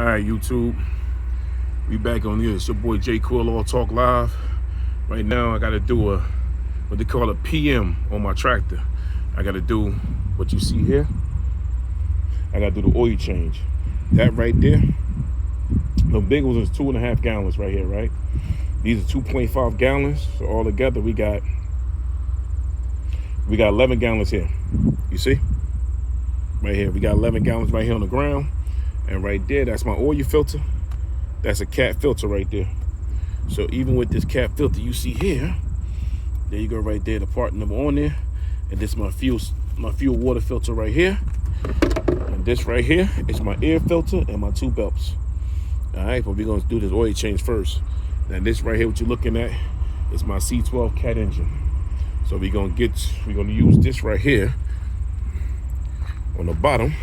Alright, YouTube. We back on here. It's your boy J Quill All Talk Live. Right now I gotta do a what they call a PM on my tractor. I gotta do what you see here. I gotta do the oil change. That right there. The big ones is 2.5 gallons right here, right? These are 2.5 gallons. So all together we got 11 gallons here. You see? Right here. We got 11 gallons right here on the ground. And right there, that's my oil filter. That's a cat filter right there. So even with this cat filter you see here, there you go right there, the part number on there. And this is my fuel water filter right here. And this right here is my air filter and my 2 belts. All right, but we're gonna do this oil change first. Now this right here, what you're looking at, is my C12 cat engine. So we're gonna use this right here on the bottom.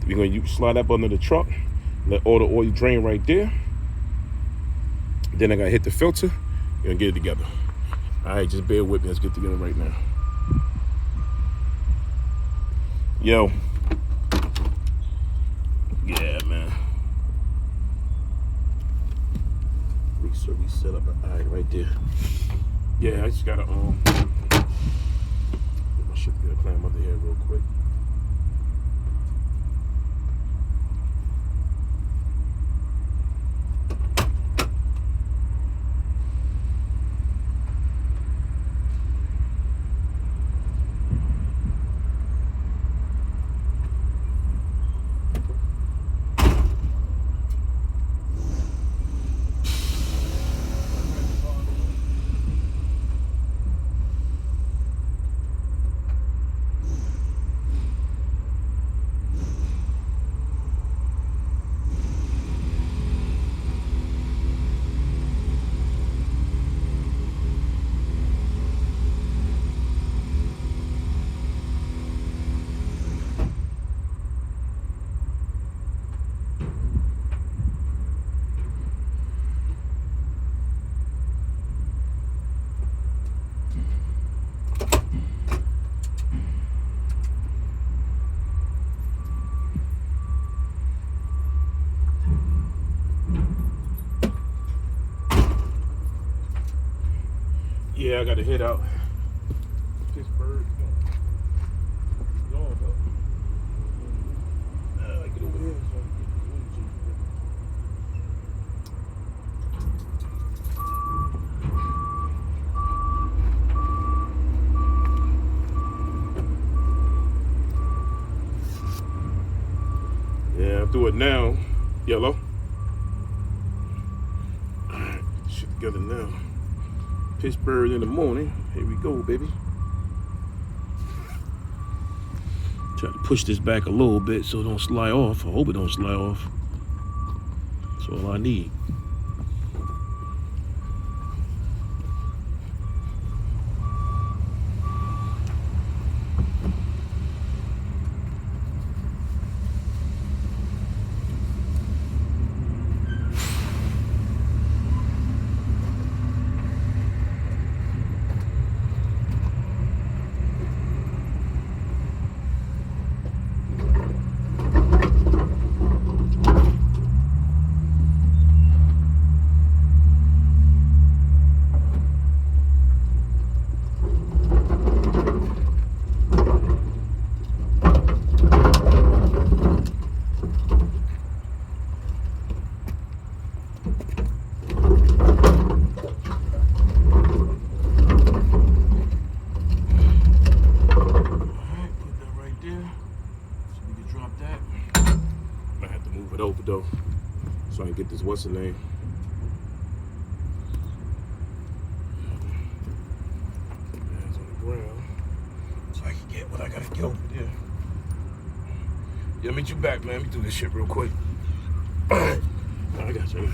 We're gonna slide up under the truck, let all the oil drain right there. Then I gotta hit the filter and get it together. All right, just bear with me. Let's get together right now. Yo. Yeah, man. Reset up. All right, right there. Yeah, I just gotta get my shit together, climb under here real quick. Yeah, I gotta hit out Pittsburgh. Get over here. Yeah, I'll do it now. Yellow. All right, shit together now. Pittsburgh in the morning. Here we go, baby. Try to push this back a little bit so it don't slide off. I hope it don't slide off. That's all I need. Over though, so I can get this what's the name. Hands on the ground, so I can get what I gotta get over there. Yeah, meet you back, man. Let me do this shit real quick. I got you.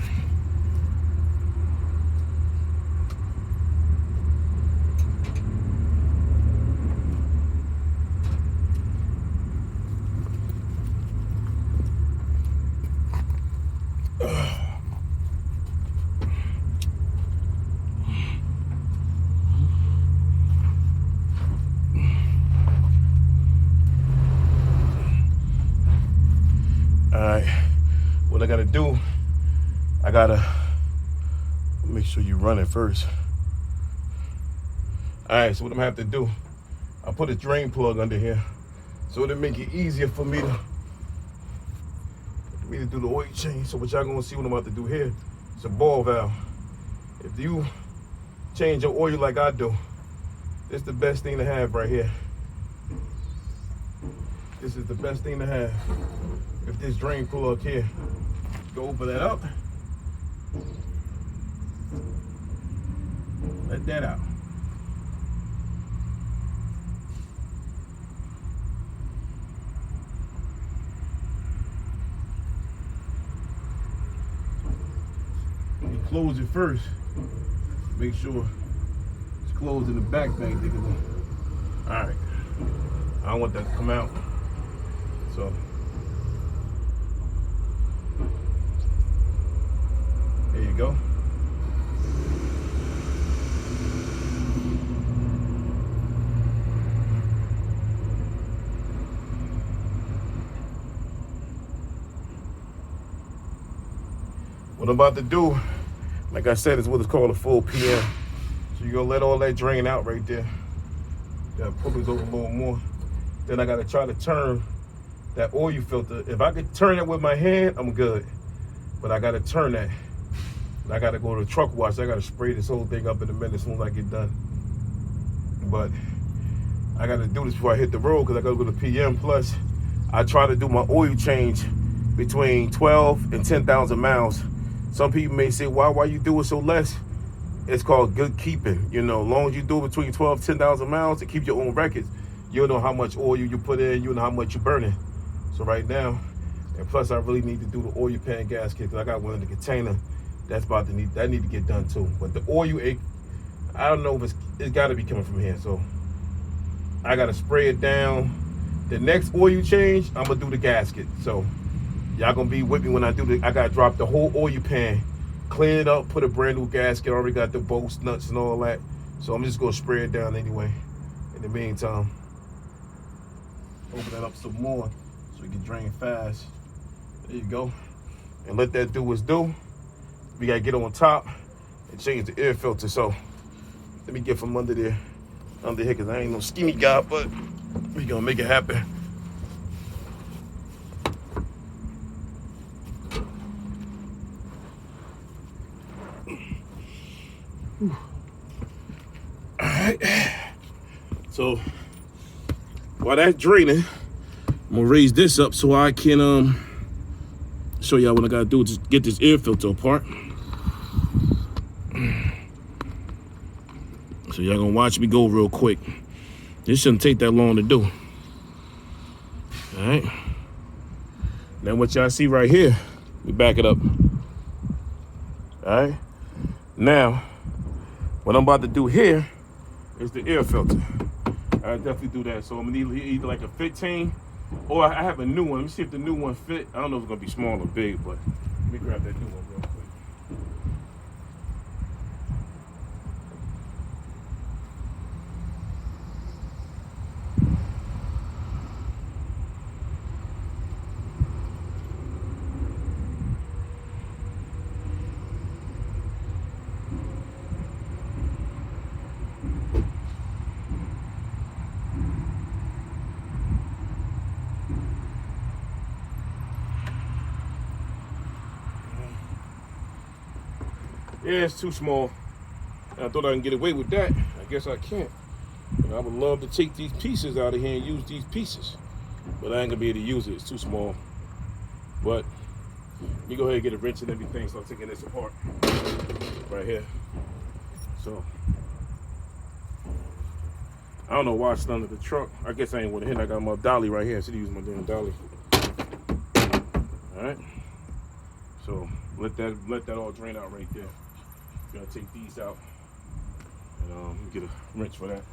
All right, what I gotta gotta do, I gotta make sure you run it first. All right, so what I'm gonna have to do, I put a drain plug under here so it'll make it easier for me to do the oil change. So what y'all gonna see what I'm about to do here, it's a ball valve. If you change your oil like I do, it's the best thing to have right here. This is the best thing to have. If this drain plug here, go open that up, let that out. You close it first. Make sure it's closed in the back bank. All right. I don't want that to come out. So there you go. What I'm about to do, like I said, is what is called a full PM. So you're gonna let all that drain out right there. Gotta pull this over a little more. Then I gotta try to turn that oil filter. If I could turn it with my hand, I'm good. But I gotta turn that. And I gotta go to the truck wash. I gotta spray this whole thing up in a minute as soon as I get done. But I gotta do this before I hit the road because I gotta go to PM. Plus, I try to do my oil change between 12 and 10,000 miles. Some people may say, why you do it so less? It's called good keeping. You know, as long as you do it between 12 and 10,000 miles to keep your own records, you'll know how much oil you put in, you know how much you're burning. So right now, and plus I really need to do the oil pan gasket because I got one in the container that's need to get done too. But the oil, I don't know if it's got to be coming from here. So I got to spray it down. The next oil change, I'm gonna do the gasket. So y'all gonna be with me when I do I gotta drop the whole oil pan, clean it up, put a brand new gasket. Already got the bolts, nuts, and all that. So I'm just gonna spray it down anyway. In the meantime, open that up some more so it can drain fast. There you go. And let that do its do. We gotta get on top and change the air filter. So let me get from under here, because I ain't no skinny guy, but we gonna make it happen. All right. So while that's draining, I'm gonna raise this up so I can show y'all what I gotta do to get this air filter apart. So y'all gonna watch me go real quick. This shouldn't take that long to do. All right. Then what y'all see right here, we back it up. All right. Now, what I'm about to do here is the air filter. I definitely do that. So I'm gonna need either like a 15, or I have a new one. Let me see if the new one fit. I don't know if it's gonna be small or big, but let me grab that new one real quick. Yeah, it's too small. I thought I can get away with that. I guess I can't. And I would love to take these pieces out of here and use these pieces. But I ain't gonna be able to use it, it's too small. But let me go ahead and get a wrench and everything, start taking this apart. Right here. So, I don't know why it's under the truck. I guess I ain't want to hit it. I got my dolly right here. I should use my damn dolly. All right. So let that all drain out right there. Gotta take these out and get a wrench for that.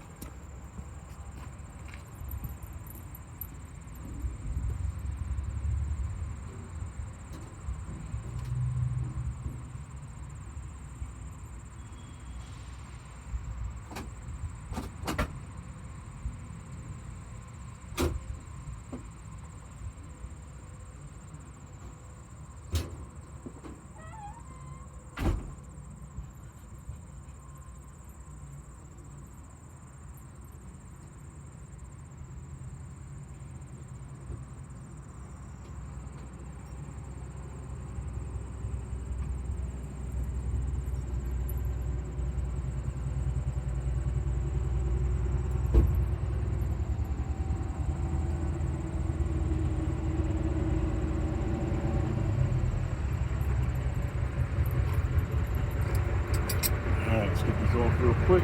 off real quick.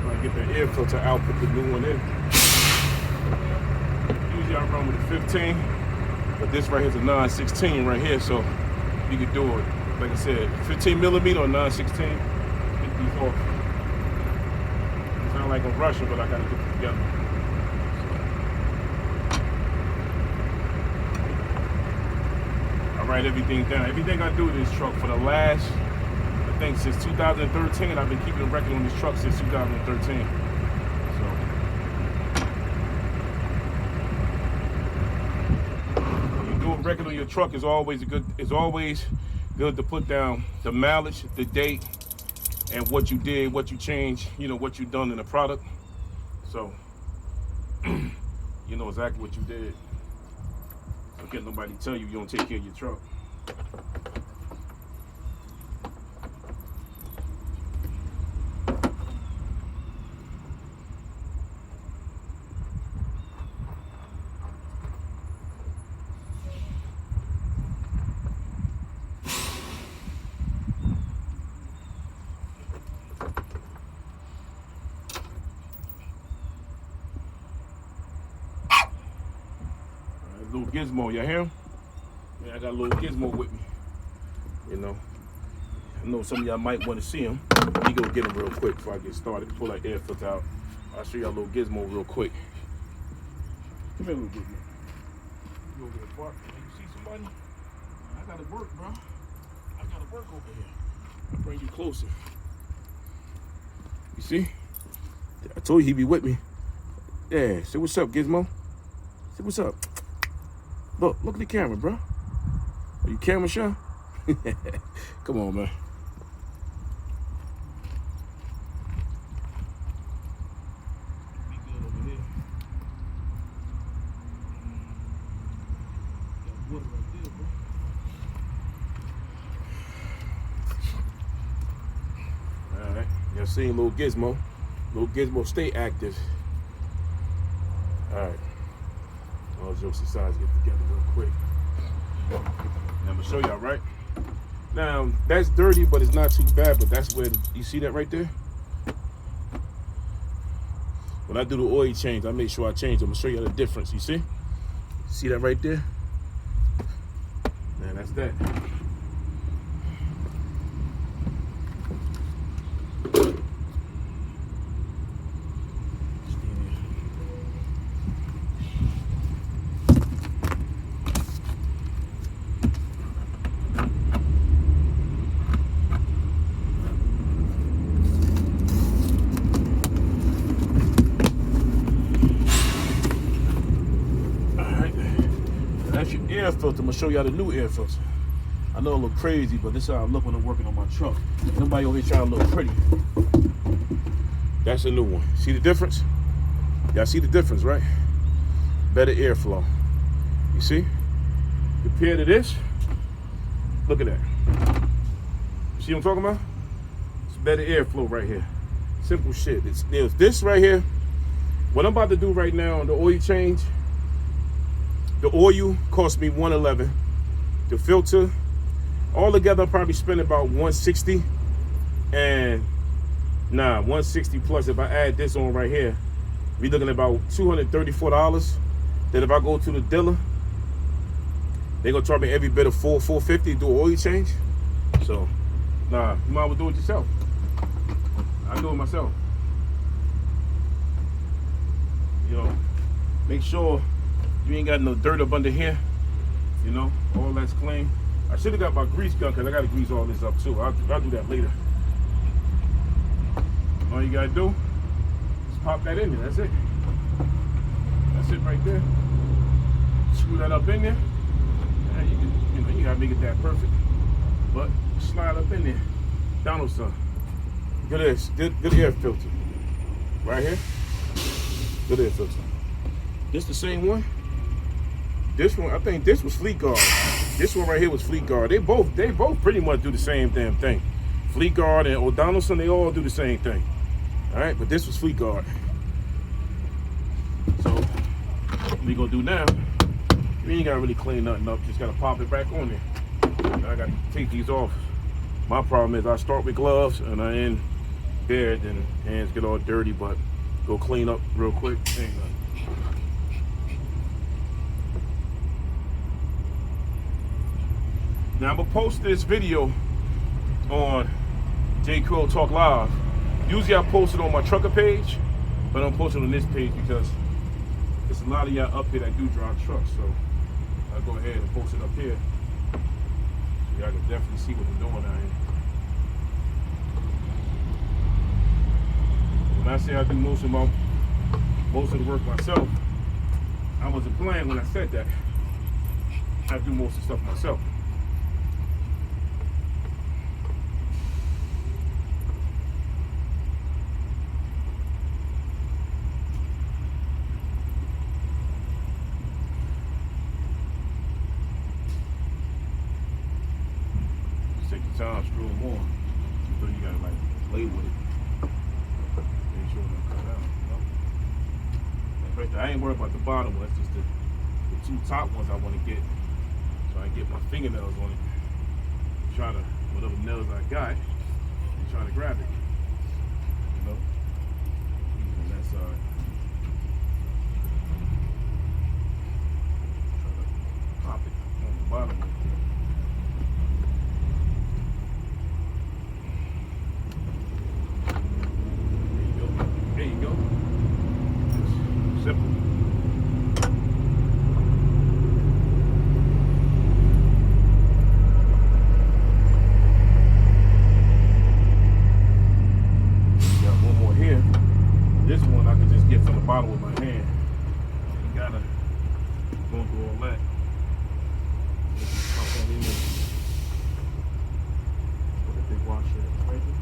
So I get the air filter out, put the new one in. Usually I run with a 15, but this right here is a 916 right here, so you can do it, like I said, 15 millimeter or 916. Get these off. It's not like I'm rushing, but I gotta get it together. I write everything down. Everything I do with this truck for the last, I think since 2013, I've been keeping a record on this truck since 2013. Record on your truck is always good to put down the mileage, the date, and what you did, what you changed, you know, what you done in the product. So you know exactly what you did. Don't get nobody tell you don't take care of your truck. Little gizmo, y'all hear him? Yeah, I got a little gizmo with me. You know, I know some of y'all might want to see him. Let me go get him real quick before I get started. Pull that air filter out. I'll show y'all a little gizmo real quick. Come here, little gizmo. You over there, Bart? You see somebody? I gotta work, bro. I gotta work over here. I'll bring you closer. You see? I told you he'd be with me. Yeah, say what's up, Gizmo. Say what's up. Look at the camera, bro. Are you camera shy? Come on, man. Be good over here. Got water right there, bro. All right, y'all seen little Gizmo. Little Gizmo, stay active. All right. All jokes aside, get together real quick. And I'm gonna show y'all, right? Now, that's dirty, but it's not too bad, but that's where, you see that right there? When I do the oil change, I make sure I change. I'm gonna show you the difference, you see? See that right there? Man, that's that. Air filter. I'm gonna show y'all the new air filter. I know it look crazy, but this is how I look when I'm working on my truck. Nobody over here trying to look pretty. That's a new one. See the difference? Y'all see the difference, right? Better airflow. You see? Compared to this, look at that. See what I'm talking about? It's better airflow right here. Simple shit. There's this right here. What I'm about to do right now on the oil change, the oil cost me $111. The filter, all together, I'll probably spend about $160. And nah, $160 plus. If I add this on right here, we're looking at about $234. Then if I go to the Delo, they're gonna charge me every bit of $450 to do an oil change. So, nah, you might as well do it yourself. I do it myself. You know, make sure you ain't got no dirt up under here, you know, all that's clean. I should have got my grease gun because I got to grease all this up too. I'll do that later. All you got to do is pop that in there. That's it. That's it right there. Screw that up in there. And you can, you got to make it that perfect. But slide up in there. Donaldson. Good air filter. Right here. Good air filter. This the same one? This one, I think this was Fleet Guard. This one right here was Fleet Guard. They both pretty much do the same damn thing. Fleet Guard and O'Donnellson, they all do the same thing. All right, but this was Fleet Guard. So what we gonna do now? You ain't gotta really clean nothing up. Just gotta pop it back on there. And I gotta take these off. My problem is I start with gloves and I end bed, then hands get all dirty, but go clean up real quick. Hang on. Now I'm gonna post this video on C12 Talk Live. Usually I post it on my trucker page, but I'm posting on this page because there's a lot of y'all up here that do drive trucks, so I'll go ahead and post it up here. So y'all can definitely see what I'm doing out here. When I say I do most of the work myself, I wasn't playing when I said that. I do most of the stuff myself. Time screw more, so you gotta like play with it. Make sure it don't cut out. You know? Right there, I ain't worried about the bottom one. That's just the two top ones I want to get, so I can get my fingernails on it. Try to whatever nails I got, and try to grab it. You know, on that side. Try to pop it on the bottom. Simple. Got one more here. This one I can just get from the bottom with my hand. You gotta go through all that. Pop that in there. Put a big washer right there.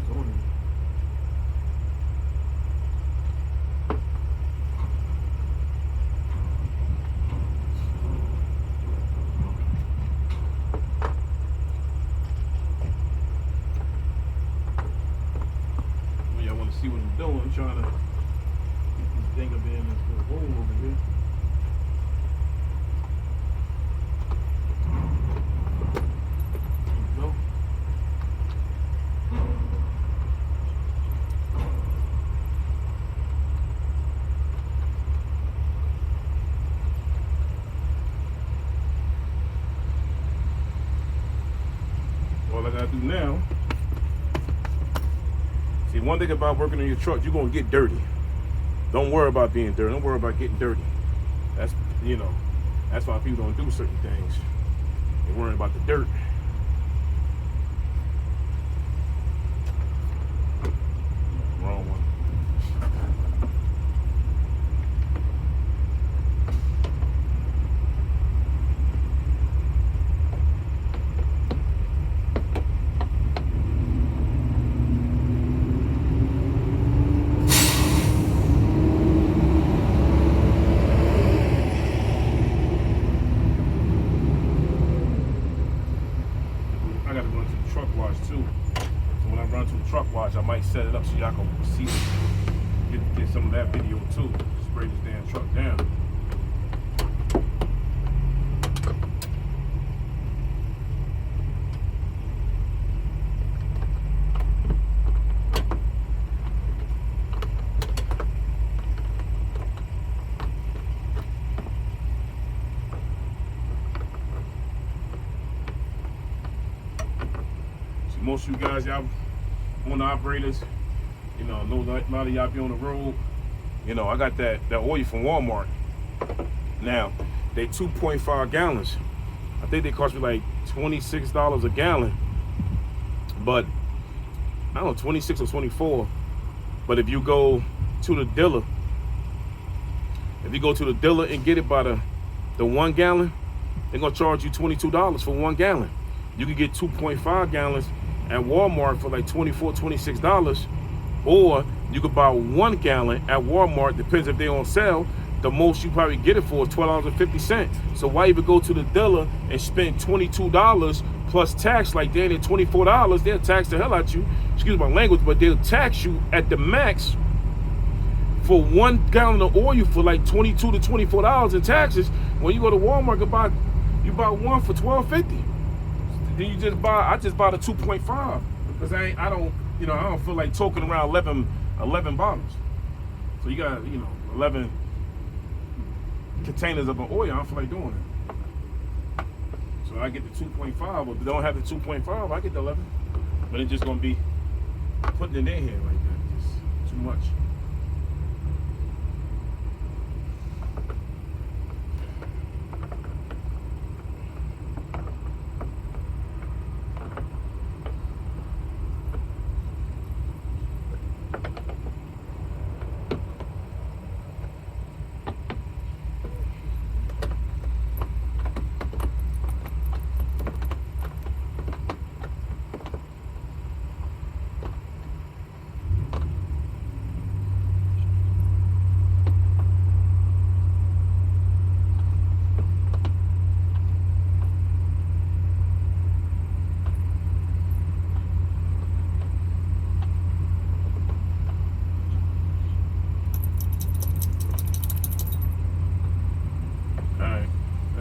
It's on it. See what I'm doing. I'm trying to get this thing up in this little hole over here. There you go. All I gotta do now. See, one thing about working on your truck, you're gonna get dirty. Don't worry about being dirty. Don't worry about getting dirty. That's, you know, that's why people don't do certain things. They're worrying about the dirt. Wrong one. Too. So when I run to the truck wash, I might set it up so y'all can see it. Get some of that video too. Spray this damn truck down. Most of you guys, y'all owner operators, you know, a lot of y'all be on the road. You know, I got that oil from Walmart. Now, they 2.5 gallons. I think they cost me like $26 a gallon. But, I don't know, 26 or 24. But if you go to the dealer, and get it by the 1 gallon, they're gonna charge you $22 for 1 gallon. You can get 2.5 gallons at Walmart for like $24, $26, or you could buy 1 gallon at Walmart, depends if they're on sale. The most you probably get it for is $12.50. So why even go to the dealer and spend $22 plus tax? Like they're at $24, they'll tax the hell out you. Excuse my language, but they'll tax you at the max for 1 gallon of oil for like $22 to $24 in taxes. When you go to Walmart, you buy one for $12.50. Then I just bought a 2.5. Because I don't feel like talking around 11 bottles. So you got, 11 containers of an oil. I don't feel like doing it. So I get the 2.5, or if they don't have the 2.5, I get the 11. But it's just gonna be putting it in here like that. Just too much.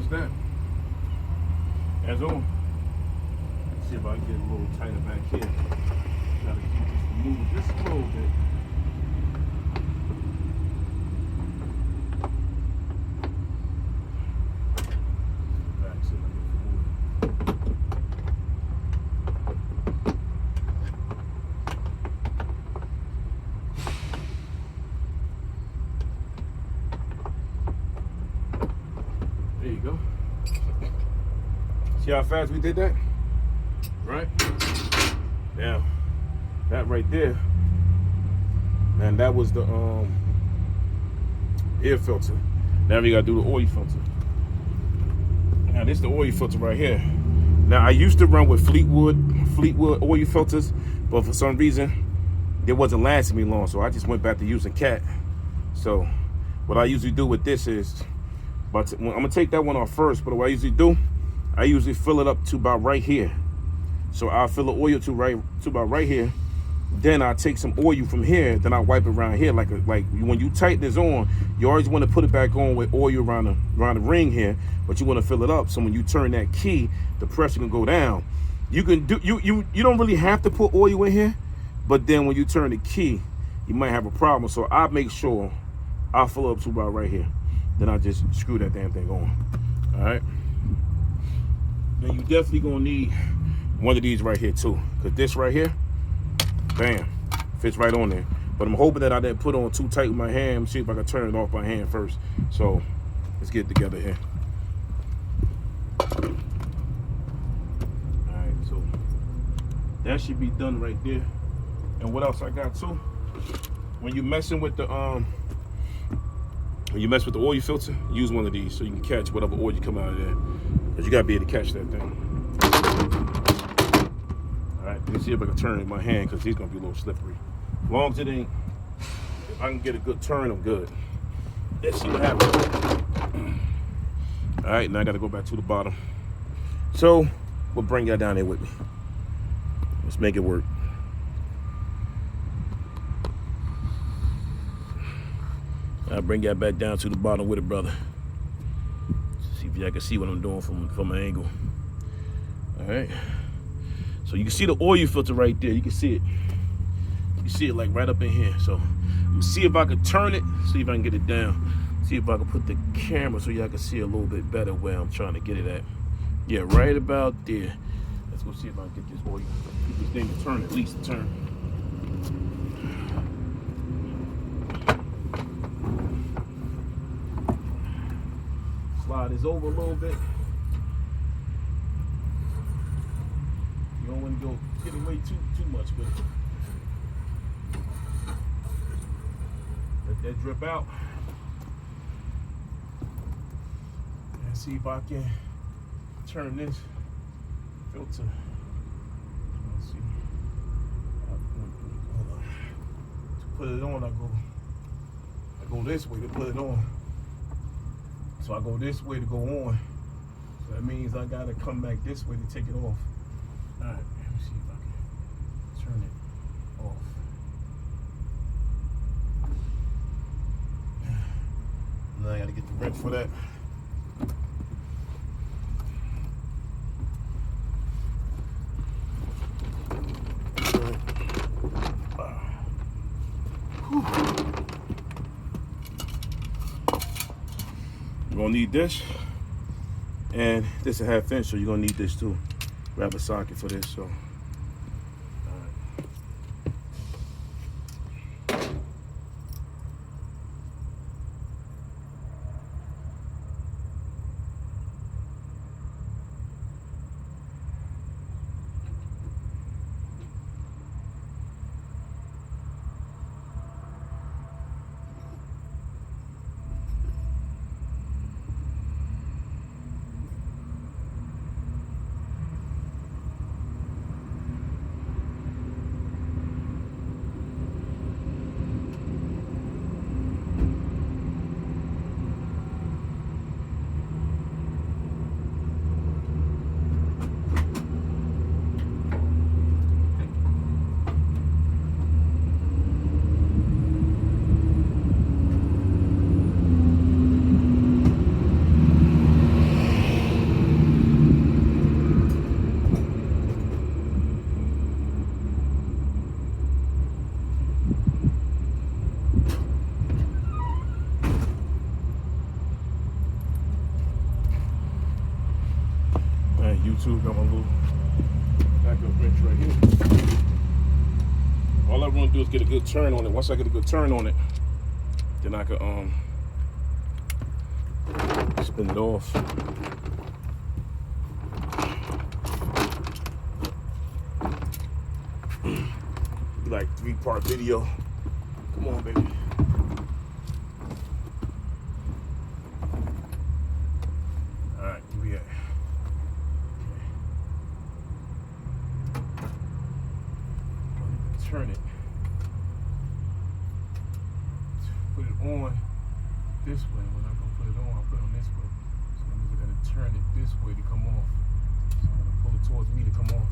That. As on. Let's see if I can get a little tighter back here. Try to keep this from moving just a little bit. Back so I get moving. There you go. See how fast we did that? Right? Now, that right there, and that was the air filter. Now we gotta do the oil filter. Now this is the oil filter right here. Now I used to run with Fleetwood oil filters, but for some reason it wasn't lasting me long, so I just went back to using cat. So what I usually do with this is, but I'm gonna take that one off first, but what I usually do, I usually fill it up to about right here. So I'll fill the oil to about right here. Then I'll take some oil from here, then I'll wipe it around here. Like when you tighten this on, you always want to put it back on with oil around the ring here, but you want to fill it up so when you turn that key, the pressure can go down. You can do you don't really have to put oil in here, but then when you turn the key, you might have a problem. So I make sure I fill up to about right here. Then I just screw that damn thing on. All right. Then you definitely gonna need one of these right here too, because this right here, bam, fits right on there. But I'm hoping that I didn't put on too tight with my hand. See if I can turn it off by hand first. So let's get it together here. All right, so that should be done right there. And what else I got too? When you're messing with the oil filter, use one of these so you can catch whatever oil you come out of there. Because you gotta be able to catch that thing. Alright, let me see if I can turn it in my hand because he's gonna be a little slippery. As long as it ain't, if I can get a good turn, I'm good. Let's see what happens. Alright, now I gotta go back to the bottom. So we'll bring y'all down there with me. Let's make it work. I'll bring y'all back down to the bottom with it, brother. See if y'all can see what I'm doing from an angle. All right. So you can see the oil filter right there. You can see it. You can see it like right up in here. So I'm gonna see if I can turn it, see if I can get it down. See if I can put the camera so y'all can see a little bit better where I'm trying to get it at. Yeah, right about there. Let's go see if I can get this oil. Get this thing to turn, at least turn. Slide this over a little bit. You don't want to go get away too much with it. Let that drip out. And see if I can turn this filter. Let's see. Hold on. To put it on, I go this way to put it on. So I go this way to go on. So that means I gotta come back this way to take it off. All right, let me see if I can turn it off. Now I gotta get the wrench for that. gonna need this, and this is a 1/2 inch, so you're gonna need this too. Grab a socket for this. So. YouTube, got my little backup wrench right here. All I want to do is get a good turn on it. Once I get a good turn on it, then I could spin it off. Be like 3-part video. Come on, baby. All right, where we at? Turn it, put it on this way. When I'm gonna put it on, I'll put it on this way. So that means I gotta turn it this way to come off. So I'm gonna pull it towards me to come off.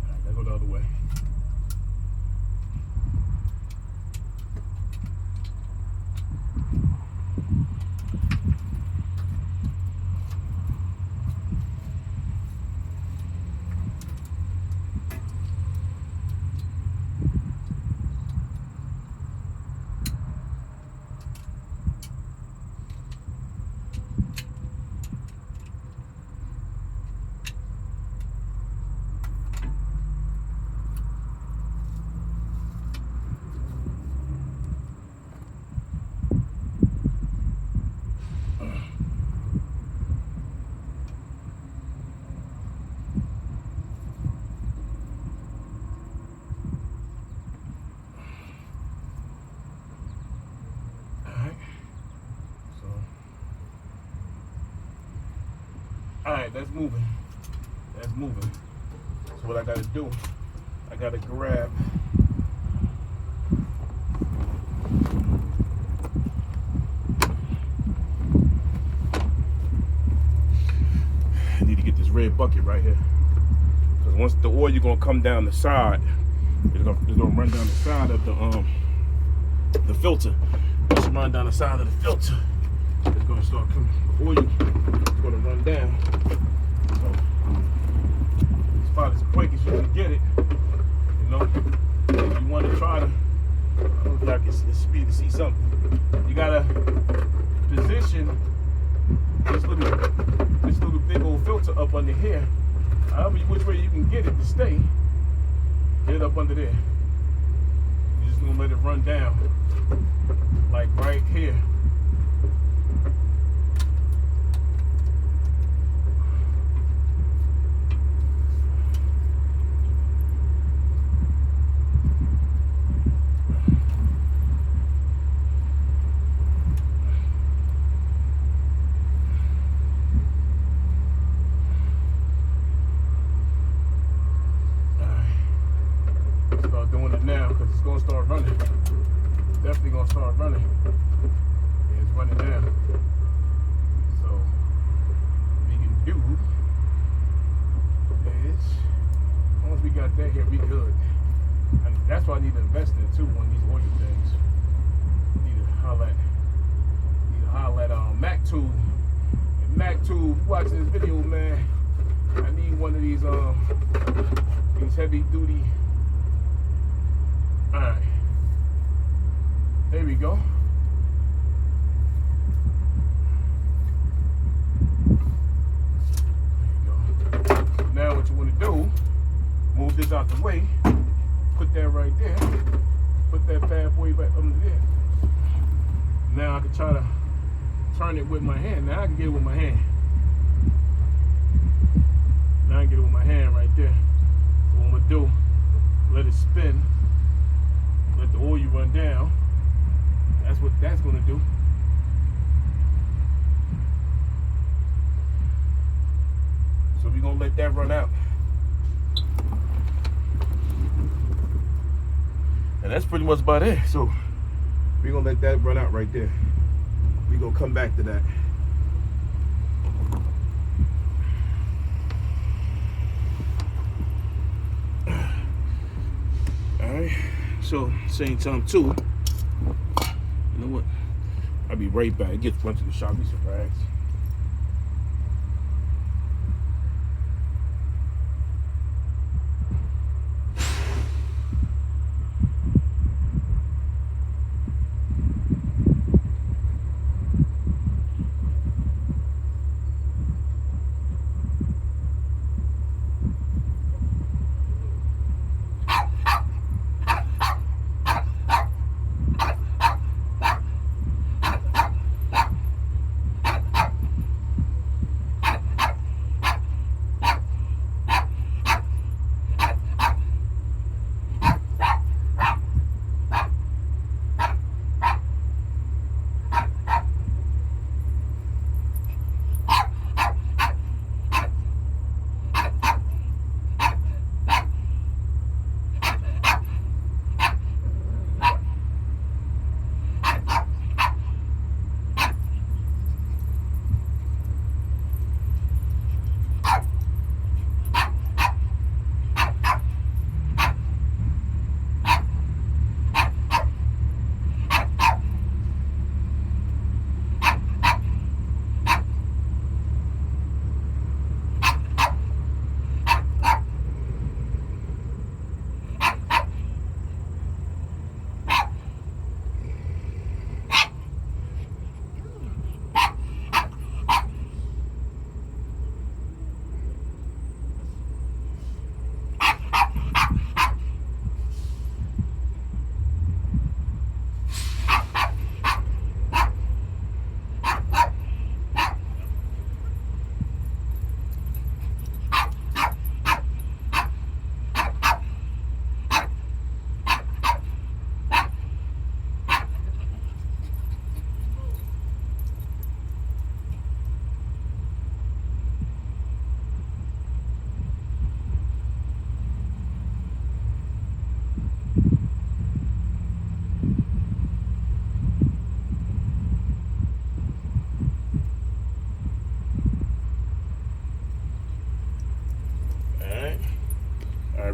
Alright, gotta go the other way. Alright, that's moving. That's moving. So what I gotta do, I gotta grab I need to get this red bucket right here. Because once the oil gonna come down the side, it's gonna run down the side of the filter. Once it run down the side of the filter, it's gonna start coming. The oil is gonna run down. So it's about as quick as you can get it. You know, if you want to try to, I don't know if y'all can speed to see something. You gotta position this little big old filter up under here. However which way you can get it to stay. Get it up under there. You're just gonna let it run down, like right here. Now, because it's going to start running. It's definitely going to start running. And it's running now. So, what we can do is, as long as we got that here, we good. And that's why I need to invest in too, one of these oil things. Need to holler at Mac2. And Mac2, watching this video, man, I need one of these heavy duty. Alright, there we go. this out the way, put that right there, put that bad boy back under there. Now I can try to turn it with my hand. Now I can get it with my hand. Now I can get it with my hand right there. So what I'm gonna do, let it spin, let the oil run down. That's what that's gonna do. So we're gonna let that run out. And that's pretty much about it. So we're gonna let that run out right there. We're gonna come back to that. Alright, so same time too. You know what? I'll be right back. Get run to the shop, be some rags.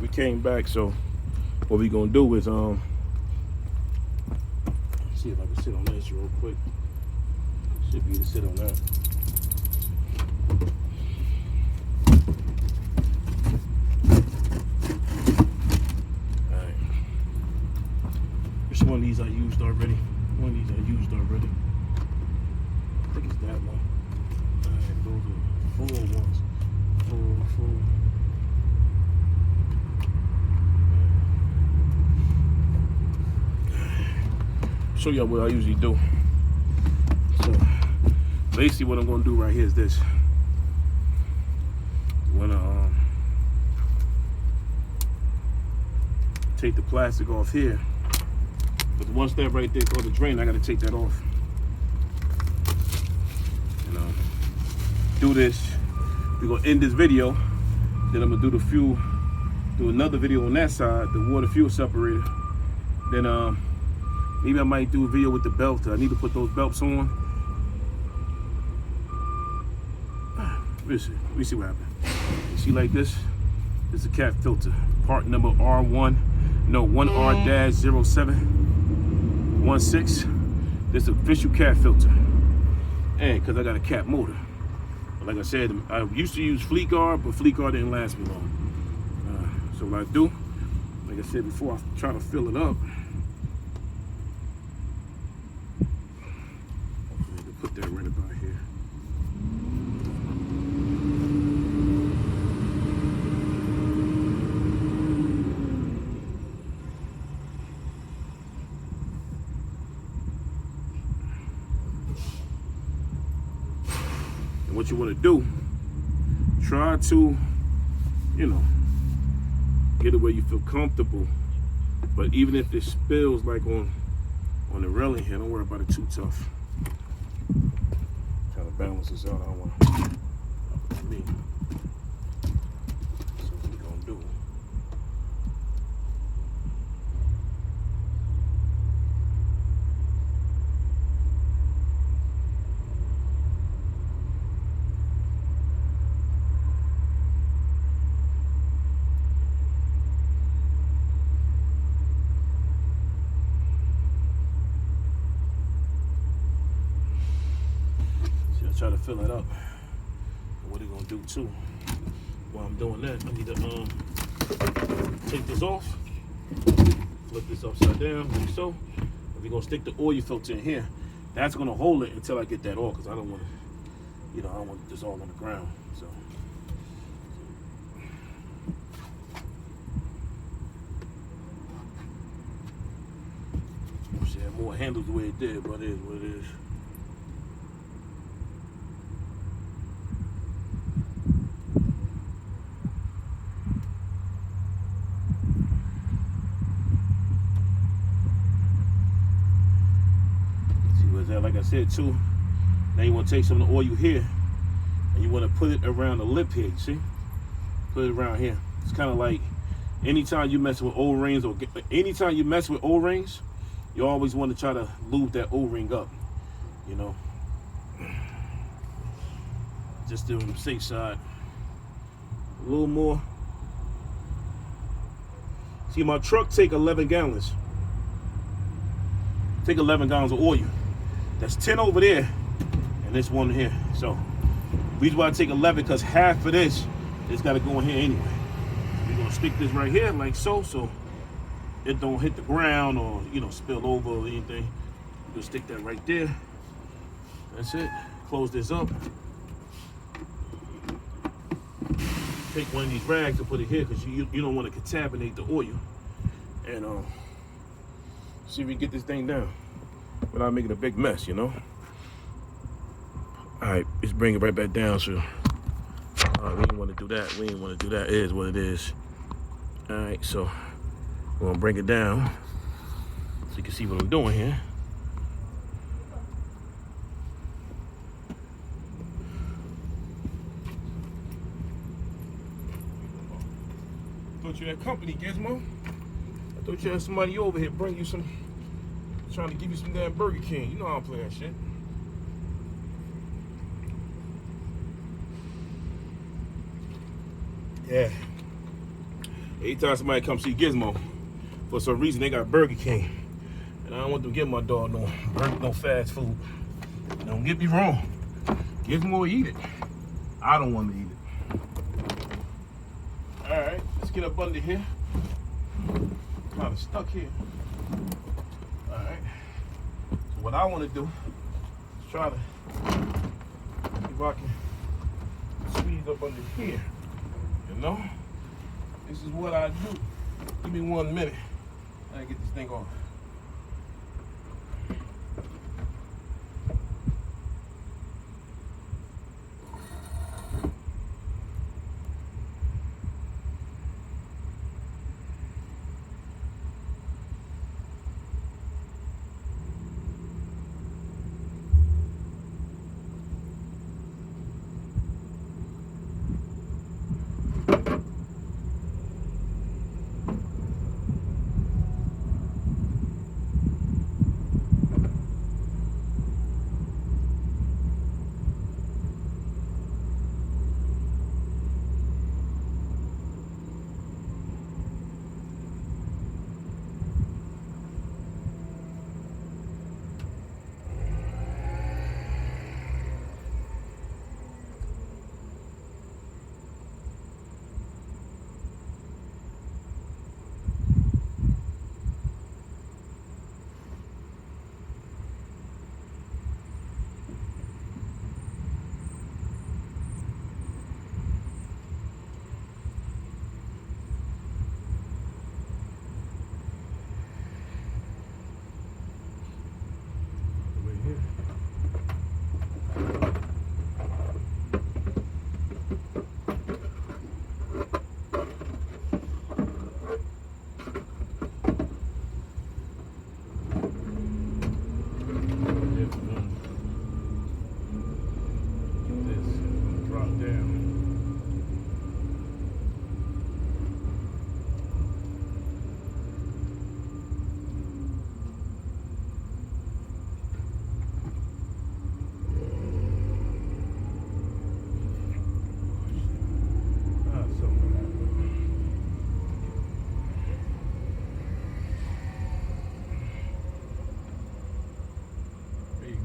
We came back, so what we gonna do is see if I can sit on this real quick. Should be able to sit on that. Alright. Which one of these I used already? One of these I used already. I think it's that one. Alright, those are full ones. Full. Show y'all what I usually do. So basically what I'm gonna do right here is this. When I take the plastic off here, but the one step right there called the drain, I gotta take that off. And do this. We're gonna end this video. Then I'm gonna do the fuel, do another video on that side, the water fuel separator. Then maybe I might do a video with the belt. I need to put those belts on. Let me see what happens. You see like this? This is a cat filter. Part number R1-0716. This is official cat filter. And because I got a cat motor. But like I said, I used to use Fleet Guard, but Fleet Guard didn't last me long. So what I do, like I said before, I try to fill it up. Put that right about here. And what you want to do, try to, you know, get it where you feel comfortable. But even if it spills like on the railing here, don't worry about it too tough. Trying to balance this out. I don't want to me. So what we gonna do? Try to fill it up. And what are you gonna do too? While I'm doing that, I need to take this off, flip this upside down like so. And we're gonna stick the oil filter in here. That's gonna hold it until I get that off, because I don't want to, you know, I don't want this all on the ground. So. Wish it had more handles the way it did, but it is what it is. Like I said too, now you want to take some of the oil here and you want to put it around the lip here. See, put it around here. It's kind of like anytime you mess with O-rings, or anytime you mess with O-rings, you always want to try to lube that O-ring up, you know, just to the safe side. A little more. See, my truck take 11 gallons. Take 11 gallons of oil. That's 10 over there, and this one here. So, the reason why I take 11, because half of this is got to go in here anyway. We're gonna stick this right here like so it don't hit the ground or, you know, spill over or anything. We're gonna stick that right there. That's it. Close this up. Take one of these rags and put it here, because you don't want to contaminate the oil. And see if we can get this thing down without making a big mess, you know. All right, let's bring it right back down. So we didn't want to do that. We didn't want to do that. It is what it is. All right, so we're gonna bring it down so you can see what I'm doing here. I thought you had company, Gizmo. I thought you had somebody over here bring you some. Trying to give you some damn Burger King. You know I don't play that shit. Yeah. Anytime somebody comes see Gizmo, for some reason they got Burger King. And I don't want them to give my dog no fast food. Don't get me wrong. Gizmo will eat it. I don't want to eat it. Alright, let's get up under here. Kind of stuck here. So what I want to do is try to see if I can squeeze up under here. You know? This is what I do. Give me 1 minute. I gotta get this thing off.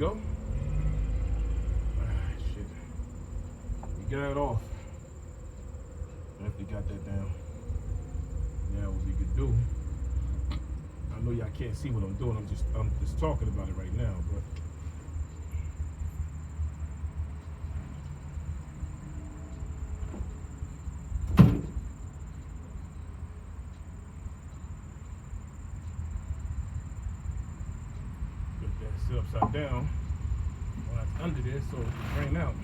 go. Shit. We got it off. Definitely got that down. Now what we could do. I know y'all can't see what I'm doing. I'm just talking about it right now, but sit upside down while it's under there so it can drain out.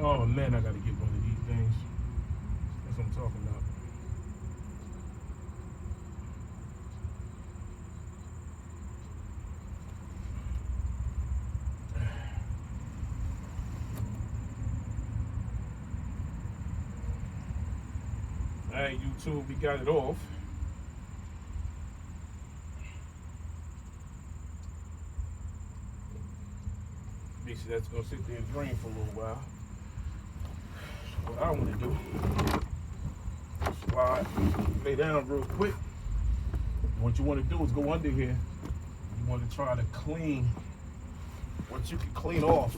Oh man, I gotta get one of these things. That's what I'm talking about. Alright, YouTube, we got it off. Basically, that's gonna sit there and drain for a little while. So what I want to do, slide, lay down real quick. And what you want to do is go under here. You want to try to clean what you can clean off.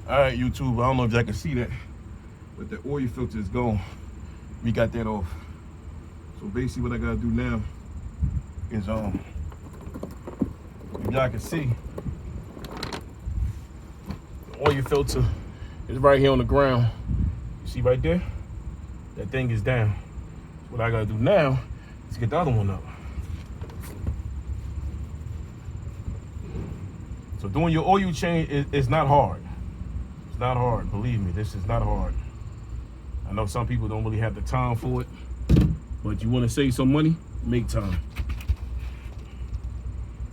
All right, YouTube, I don't know if y'all can see that, but the oil filter is gone. We got that off. So basically what I gotta do now is, if y'all can see, the oil filter is right here on the ground. You see right there? That thing is down. So what I gotta do now is get the other one up. So doing your oil change is not hard. It's not hard, believe me, this is not hard. I know some people don't really have the time for it, but you want to save some money, make time.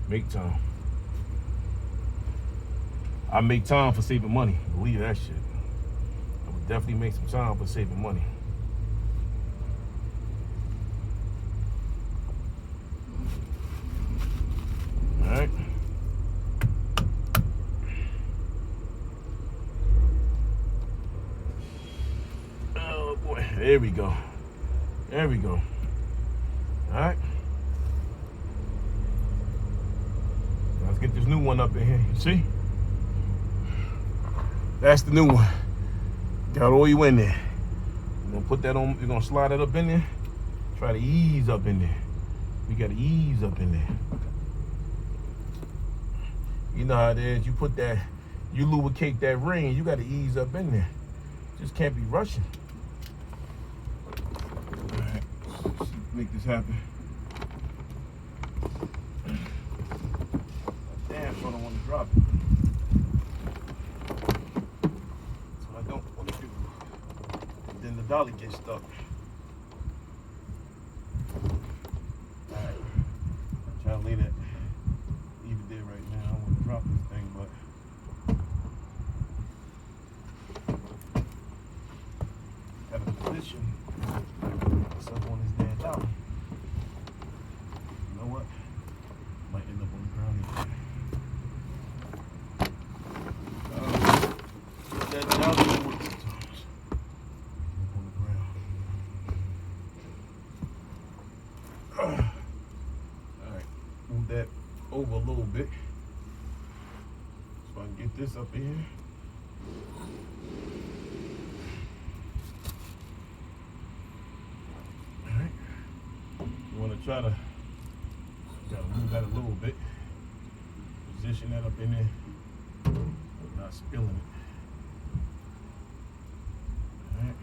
Make time. I make time for saving money, believe that shit. I would definitely make some time for saving money. All right. There we go. There we go. All right. Let's get this new one up in here. You see? That's the new one. Got all you in there. We're gonna put that on. We're gonna slide it up in there. Try to ease up in there. We gotta ease up in there. You know how it is. You put that, you lubricate that ring. You gotta ease up in there. Just can't be rushing. Make this happen. Damn, so I don't want to drop it. So I don't want to do. And then the dolly gets stuck. Alright. Try to lay that even there right now. I don't want to drop this thing, but got a position. Up on this damn dolly. You know what? Might end up on the ground again. That dolly works sometimes. Up on the ground. Alright, move that over a little bit so I can get this up in here. Try to move that a little bit, position that up in there, not spilling it. All right,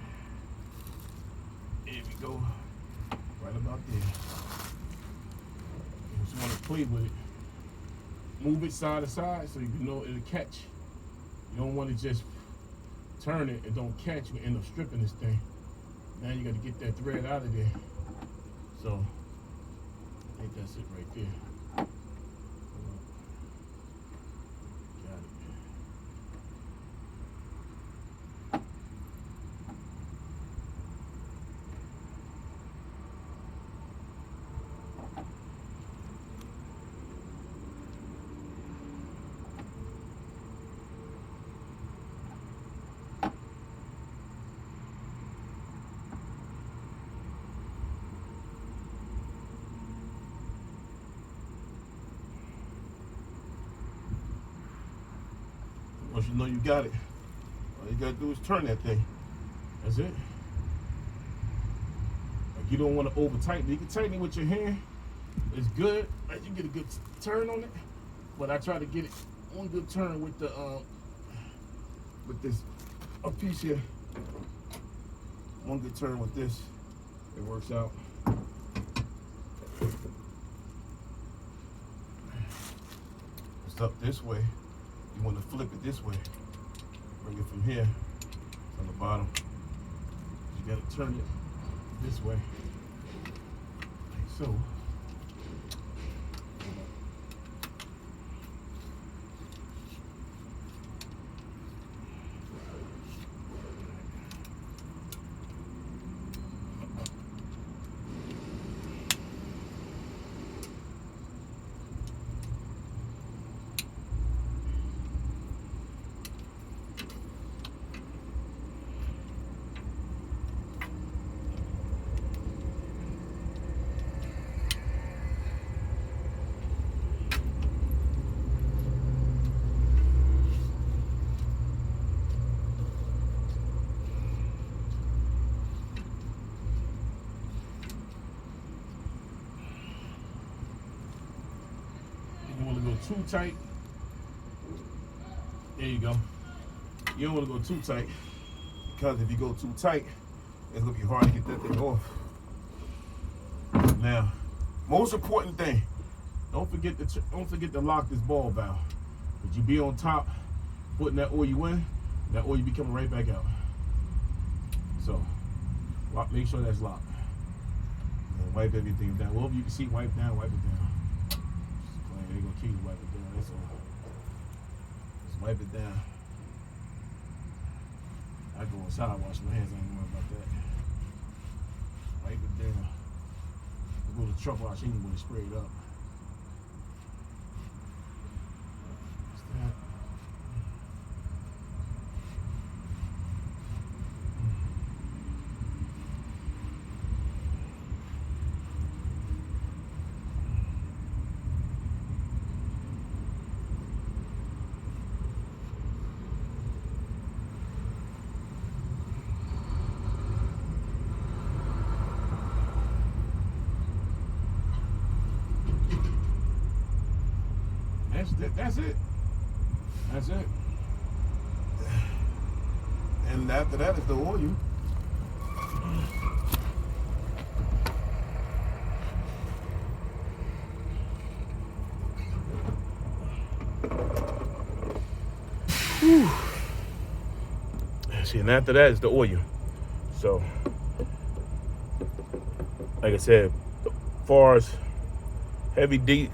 there we go, right about there. You just want to play with it, move it side to side so you know it'll catch. You don't want to just turn it and don't catch. You end up stripping this thing. Now you got to get that thread out of there. So I think that's it right there. Once you know you got it, all you gotta do is turn that thing. That's it. Like you don't want to over tighten. You can tighten it with your hand. It's good. Like you get a good turn on it. But I try to get it one good turn with the with this a piece here. One good turn with this. It works out. It's up this way. You want to flip it this way. Bring it from here, from the bottom. You got to turn it this way, like so. You want to go too tight. There you go. You don't want to go too tight, because if you go too tight, it's going to be hard to get that thing off. Now, most important thing, don't forget to lock this ball valve. If you be on top, putting that oil in, that oil be coming right back out. So, make sure that's locked. And wipe everything down. Whatever you can see, wipe down, wipe it down. They're gonna keep you wipe it down. That's all. Just wipe it down. I go inside, wash my hands. I ain't worried about that. Wipe it down. I go to truck wash anyway, spray it up. That's that. That's it. That's it. And after that is the oil. Whew. See, and after that is the oil. So, like I said, as far as heavy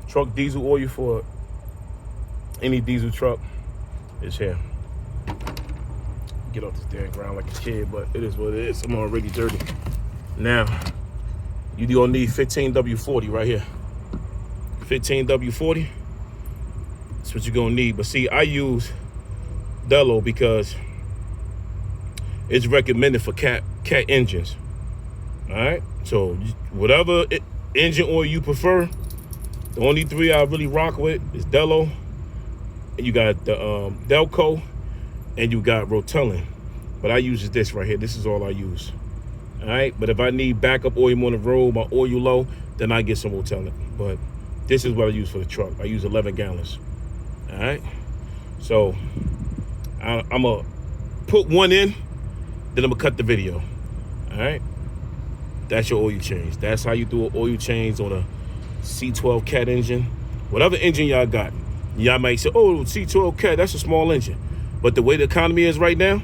truck diesel oil for any diesel truck is here. Get off this damn ground like a kid, but it is what it is. I'm already dirty. Now, you gonna need 15W40 right here. 15W40. That's what you're gonna need. But see, I use Delo because it's recommended for cat engines. All right. So whatever engine oil you prefer. The only three I really rock with is Delo, and you got the Delco, and you got Rotellin. But I use this right here. This is all I use. All right. But if I need backup oil on the road, my oil low, then I get some Rotellin. But this is what I use for the truck. I use 11 gallons. All right. So I'm gonna put one in, then I'm gonna cut the video. All right. That's your oil change. That's how you do an oil change on a C12 cat engine. Whatever engine y'all got. Y'all might say, oh, C12 cat, that's a small engine. But the way the economy is right now,